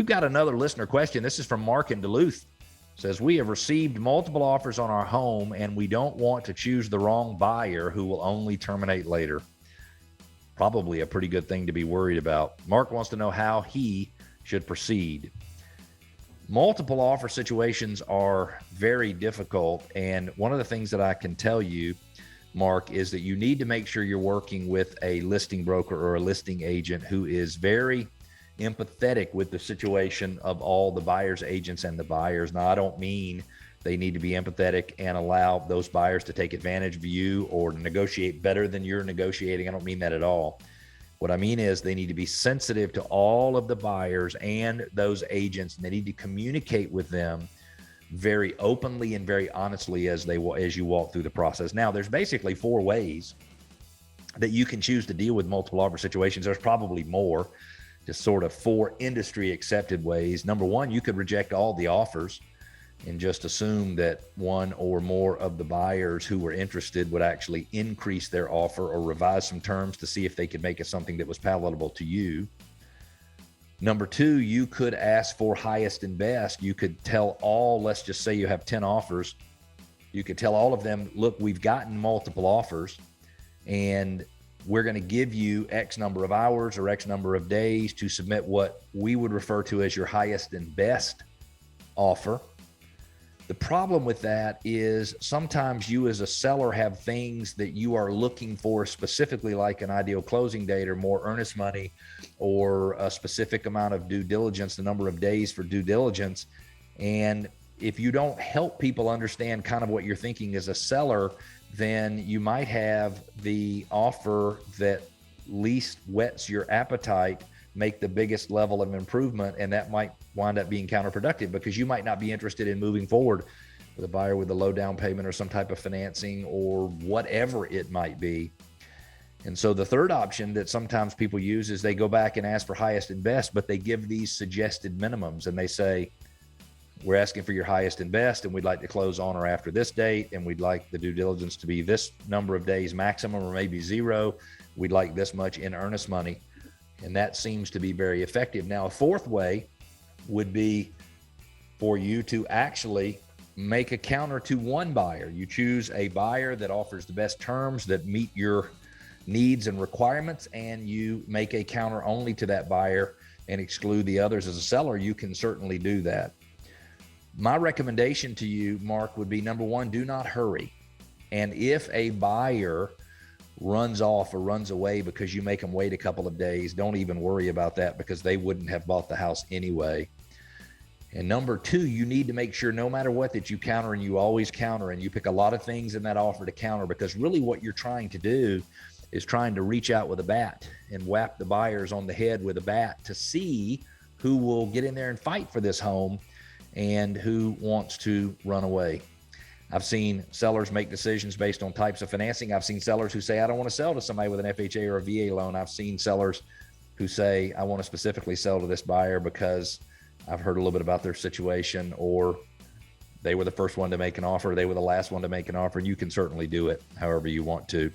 got another listener question. This is from Mark in Duluth. It says, we have received multiple offers on our home and we don't want to choose the wrong buyer who will only terminate later. Probably a pretty good thing to be worried about. Mark wants to know how he should proceed. Multiple offer situations are very difficult. And one of the things that I can tell you, Mark, is that you need to make sure you're working with a listing broker or a listing agent who is very empathetic with the situation of all the buyers agents and the buyers. Now, I don't mean they need to be empathetic and allow those buyers to take advantage of you or to negotiate better than you're negotiating. I don't mean that at all. What I mean is they need to be sensitive to all of the buyers and those agents, and they need to communicate with them very openly and very honestly as you walk through the process. Now, there's basically 4 ways that you can choose to deal with multiple offer situations. There's probably more, just sort of 4 industry accepted ways. Number 1, you could reject all the offers and just assume that one or more of the buyers who were interested would actually increase their offer or revise some terms to see if they could make it something that was palatable to you. Number 2, you could ask for highest and best. You could tell all, let's just say you have 10 offers. You could tell all of them, look, we've gotten multiple offers and we're going to give you X number of hours or X number of days to submit what we would refer to as your highest and best offer. The problem with that is sometimes you as a seller have things that you are looking for specifically, like an ideal closing date or more earnest money or a specific amount of due diligence, the number of days for due diligence. And if you don't help people understand kind of what you're thinking as a seller, then you might have the offer that least whets your appetite make the biggest level of improvement, and that might wind up being counterproductive because you might not be interested in moving forward with a buyer with a low down payment or some type of financing or whatever it might be. And so the third option that sometimes people use is they go back and ask for highest and best, but they give these suggested minimums and they say, we're asking for your highest and best, and we'd like to close on or after this date, and we'd like the due diligence to be this number of days maximum or maybe 0. We'd like this much in earnest money. And that seems to be very effective. Now, a fourth way would be for you to actually make a counter to one buyer. You choose a buyer that offers the best terms that meet your needs and requirements, and you make a counter only to that buyer and exclude the others. As a seller, you can certainly do that. My recommendation to you, Mark, would be number 1, do not hurry. And if a buyer runs off or runs away because you make them wait a couple of days, don't even worry about that because they wouldn't have bought the house anyway. And number 2, you need to make sure no matter what that you counter, and you always counter, and you pick a lot of things in that offer to counter, because really what you're trying to do is trying to reach out with a bat and whap the buyers on the head with a bat to see who will get in there and fight for this home and who wants to run away. I've seen sellers make decisions based on types of financing. I've seen sellers who say, I don't want to sell to somebody with an FHA or a VA loan. I've seen sellers who say, I want to specifically sell to this buyer because I've heard a little bit about their situation, or they were the first one to make an offer, they were the last one to make an offer. You can certainly do it however you want to.